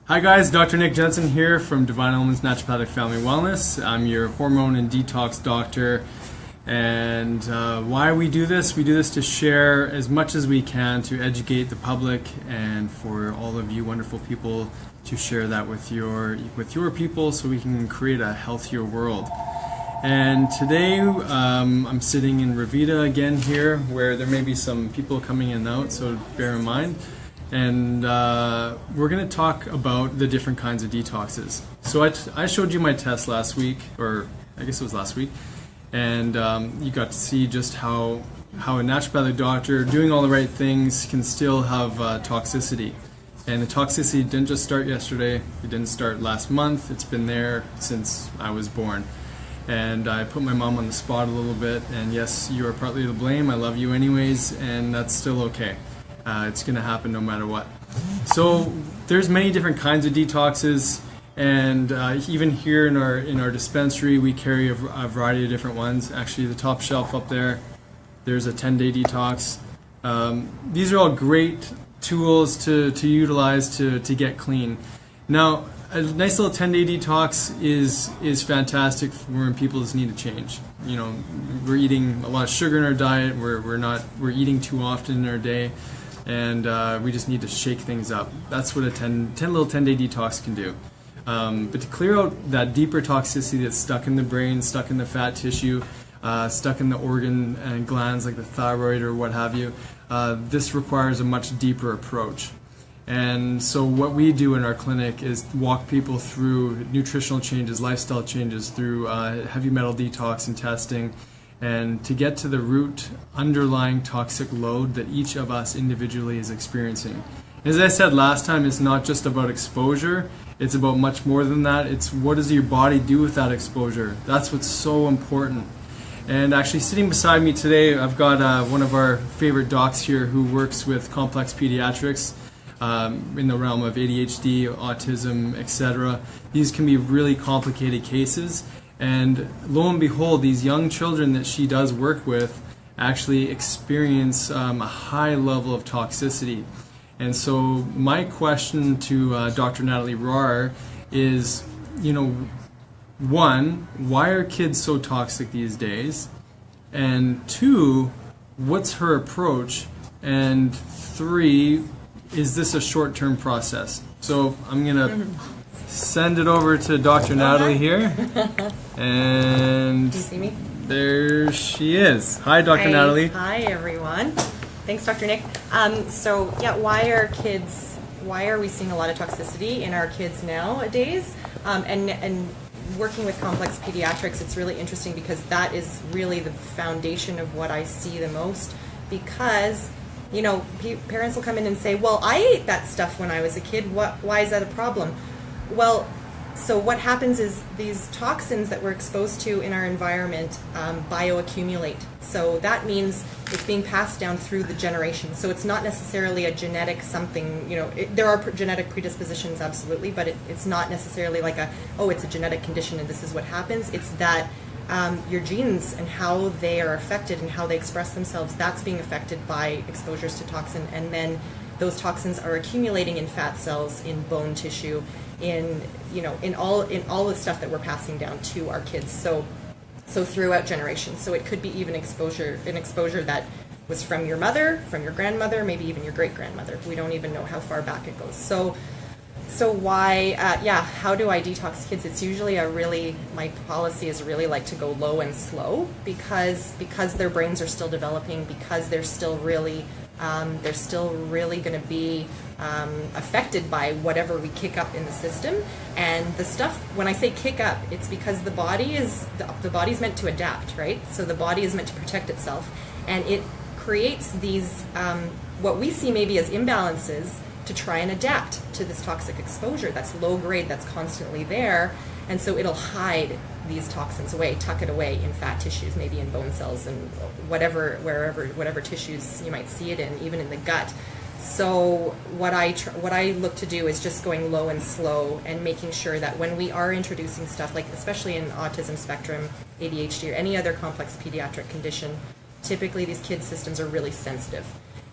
Hi guys, Dr. Nick Jensen here from Divine Elements Naturopathic Family Wellness. I'm your hormone and detox doctor. And why we do this to share as much as we can to educate the public and for all of you wonderful people to share that with your people so we can create a healthier world. And today I'm sitting in Revita again here where there may be some people coming in and out, so bear in mind. And we're going to talk about the different kinds of detoxes. So I showed you my test last week, or I guess it was last week, and you got to see just how a naturopathic doctor doing all the right things can still have toxicity. And the toxicity didn't just start yesterday, it didn't start last month, it's been there since I was born. And I put my mom on the spot a little bit, and yes, you are partly to blame, I love you anyways, and that's still okay. It's going to happen no matter what. So there's many different kinds of detoxes, and even here in our dispensary we carry a variety of different ones. Actually, the top shelf up there's a 10-day detox. These are all great tools to utilize to get clean. Now, a nice little 10-day detox is fantastic for when people just need to change. You know, we're eating a lot of sugar in our diet. We're eating too often in our day. And we just need to shake things up. That's what a 10 little 10-day detox can do. But to clear out that deeper toxicity that's stuck in the brain, stuck in the fat tissue, stuck in the organ and glands like the thyroid or what have you, this requires a much deeper approach. And so what we do in our clinic is walk people through nutritional changes, lifestyle changes, through heavy metal detox and testing, and to get to the root underlying toxic load that each of us individually is experiencing. As I said last time, it's not just about exposure, it's about much more than that. It's what does your body do with that exposure? That's what's so important. And actually sitting beside me today, I've got one of our favorite docs here who works with complex pediatrics in the realm of ADHD, autism, etc. These can be really complicated cases. And lo and behold, these young children that she does work with actually experience a high level of toxicity. And so my question to Dr. Natalie Rohr is, one, why are kids so toxic these days? And two, what's her approach? And three, is this a short-term process? So I'm going to send it over to Dr. Natalie here. And do you see me? There she is. Hi, Dr. Natalie. Hi, everyone. Thanks, Dr. Nick. So, yeah, why are we seeing a lot of toxicity in our kids nowadays? And working with complex pediatrics, it's really interesting because that is really the foundation of what I see the most. Because, parents will come in and say, well, I ate that stuff when I was a kid. Why is that a problem? Well, so what happens is these toxins that we're exposed to in our environment bioaccumulate. So that means it's being passed down through the generation. So it's not necessarily a genetic something, there are genetic predispositions, absolutely, but it's not necessarily like it's a genetic condition and this is what happens. It's that your genes and how they are affected and how they express themselves, that's being affected by exposures to toxin, and then those toxins are accumulating in fat cells, in bone tissue, in all the stuff that we're passing down to our kids. So throughout generations. So it could be even an exposure that was from your mother, from your grandmother, maybe even your great grandmother. We don't even know how far back it goes. So why? How do I detox kids? It's usually my policy is really like to go low and slow because their brains are still developing, because they're still really going to be affected by whatever we kick up in the system. And the stuff, when I say kick up, it's because the body's meant to adapt, right? So the body is meant to protect itself, and it creates these what we see maybe as imbalances to try and adapt to this toxic exposure that's low grade, that's constantly there. And so it'll hide these toxins away, tuck it away in fat tissues, maybe in bone cells and whatever tissues you might see it in, even in the gut. So what I look to do is just going low and slow and making sure that when we are introducing stuff, like especially in autism spectrum, ADHD, or any other complex pediatric condition, typically these kids' systems are really sensitive.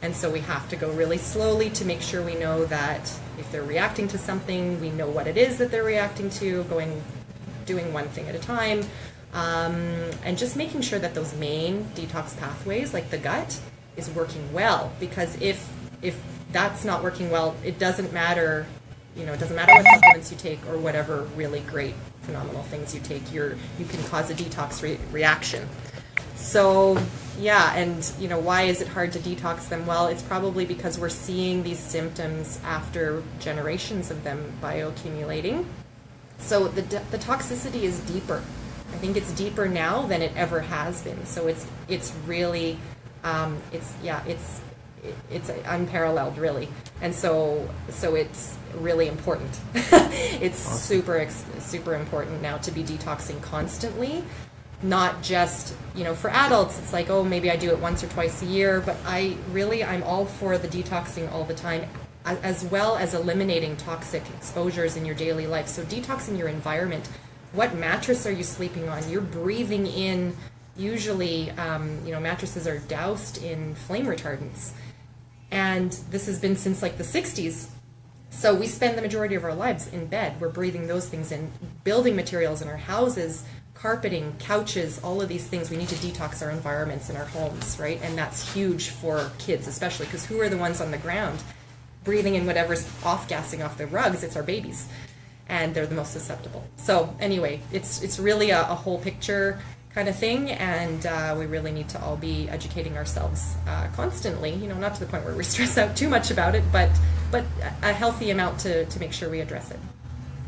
And so we have to go really slowly to make sure we know that if they're reacting to something, we know what it is that they're reacting to, doing one thing at a time, and just making sure that those main detox pathways, like the gut, is working well. Because if that's not working well, it doesn't matter, it doesn't matter what supplements you take or whatever really great, phenomenal things you take, you can cause a detox reaction. So, yeah, and why is it hard to detox them? Well, it's probably because we're seeing these symptoms after generations of them bioaccumulating. So the toxicity is deeper. I think it's deeper now than it ever has been. So it's really it's unparalleled, really, and so it's really important. It's awesome. super important now to be detoxing constantly. Not just, for adults, it's like, oh, maybe I do it once or twice a year, but I'm all for the detoxing all the time, as well as eliminating toxic exposures in your daily life. So detoxing your environment. What mattress are you sleeping on? You're breathing in, usually, mattresses are doused in flame retardants. And this has been since like the 60s. So we spend the majority of our lives in bed. We're breathing those things in. Building materials in our houses, carpeting, couches, all of these things, we need to detox our environments in our homes, right? And that's huge for kids, especially, because who are the ones on the ground breathing in whatever's off-gassing off the rugs? It's our babies, and they're the most susceptible. So anyway, it's really a whole picture kind of thing, and we really need to all be educating ourselves constantly, not to the point where we stress out too much about it, but a healthy amount to make sure we address it.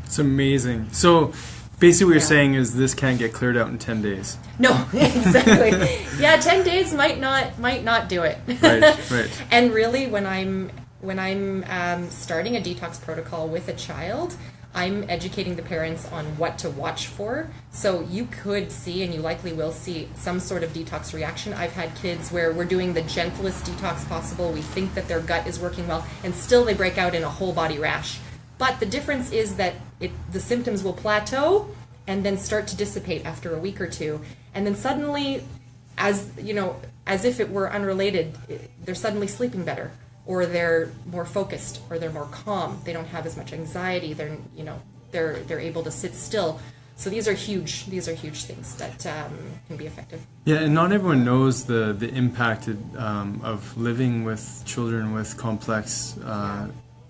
It's amazing. So basically what you're saying is this can't get cleared out in 10 days. No, exactly. Yeah, 10 days might not do it. Right. And really, when I'm starting a detox protocol with a child, I'm educating the parents on what to watch for. So you could see, and you likely will see, some sort of detox reaction. I've had kids where we're doing the gentlest detox possible. We think that their gut is working well, and still they break out in a whole body rash. But the difference is that the symptoms will plateau and then start to dissipate after a week or two. And then suddenly, as if it were unrelated, they're suddenly sleeping better, or they're more focused, or they're more calm. They don't have as much anxiety. They're able to sit still. So these are huge things that can be effective. Yeah, and not everyone knows the impact of living with children with complex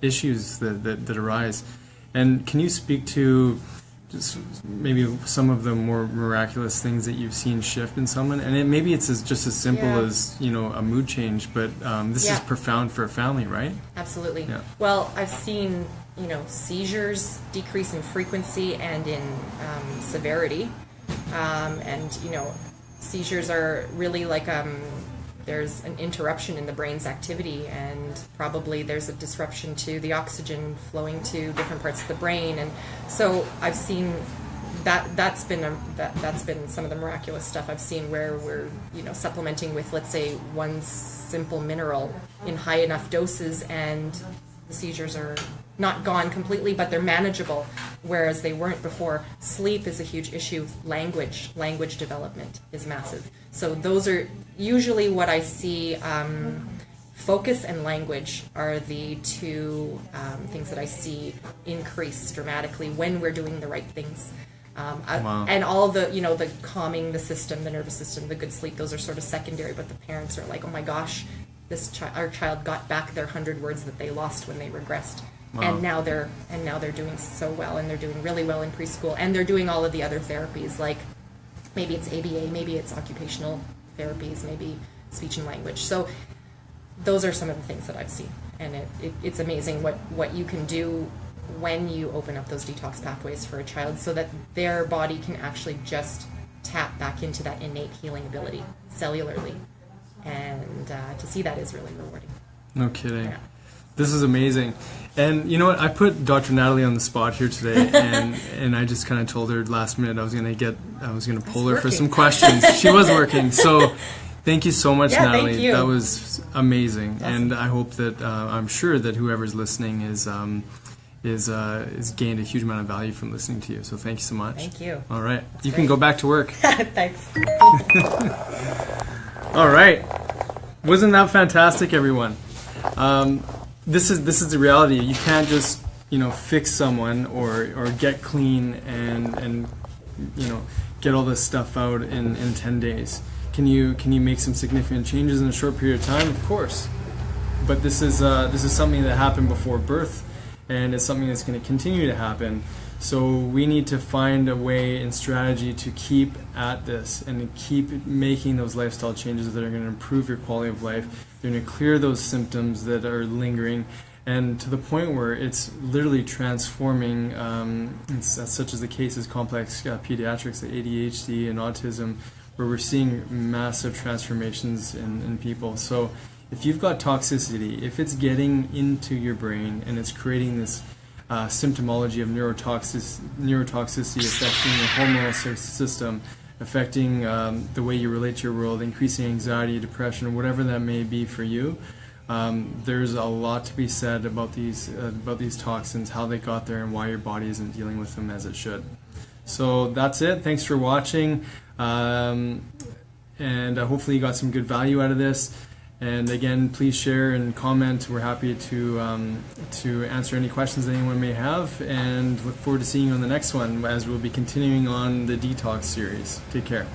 issues that arise. And can you speak to just maybe some of the more miraculous things that you've seen shift in someone? And maybe it's just as simple as a mood change, but this is profound for a family, right? Absolutely. Yeah. Well, I've seen seizures decrease in frequency and in severity, and seizures are really like there's an interruption in the brain's activity, and probably there's a disruption to the oxygen flowing to different parts of the brain. And so I've seen that's been some of the miraculous stuff I've seen, where we're supplementing with, let's say, one simple mineral in high enough doses, and the seizures are not gone completely, but they're manageable, whereas they weren't before. Sleep is a huge issue. Language development is massive. So those are usually what I see. Focus and language are the two things that I see increase dramatically when we're doing the right things. Wow. And all the, the calming the system, the nervous system, the good sleep, those are sort of secondary, but the parents are like, oh my gosh, our child got back their 100 words that they lost when they regressed. Wow. And now they're doing so well, and they're doing really well in preschool, and they're doing all of the other therapies, like maybe it's ABA, maybe it's occupational therapies, maybe speech and language. So those are some of the things that I've seen, and it's amazing what you can do when you open up those detox pathways for a child, so that their body can actually just tap back into that innate healing ability cellularly, and to see that is really rewarding. No kidding. Yeah. This is amazing. And you know what? I put Dr. Natalie on the spot here today, and I just kind of told her last minute I was gonna pull her for some questions. She was working. So thank you so much, Natalie. Thank you. That was amazing. Awesome. And I hope that I'm sure that whoever's listening is gained a huge amount of value from listening to you. So thank you so much. Thank you. All right. You great. can go back to work. Thanks. All right. Wasn't that fantastic, everyone? This is the reality. You can't just fix someone or get clean and get all this stuff out in 10 days. Can you make some significant changes in a short period of time? Of course. But this is something that happened before birth, and it's something that's going to continue to happen. So we need to find a way and strategy to keep at this and to keep making those lifestyle changes that are going to improve your quality of life. They're going to clear those symptoms that are lingering, and to the point where it's literally transforming, such as the cases complex pediatrics, like ADHD and autism, where we're seeing massive transformations in people. So if you've got toxicity, if it's getting into your brain and it's creating this symptomology of neurotoxicity affecting your hormonal system, affecting the way you relate to your world, increasing anxiety, depression, whatever that may be for you, there's a lot to be said about these toxins, how they got there, and why your body isn't dealing with them as it should. So that's it. Thanks for watching, and hopefully you got some good value out of this. And again, please share and comment. We're happy to answer any questions that anyone may have, and look forward to seeing you on the next one as we'll be continuing on the Detox series. Take care.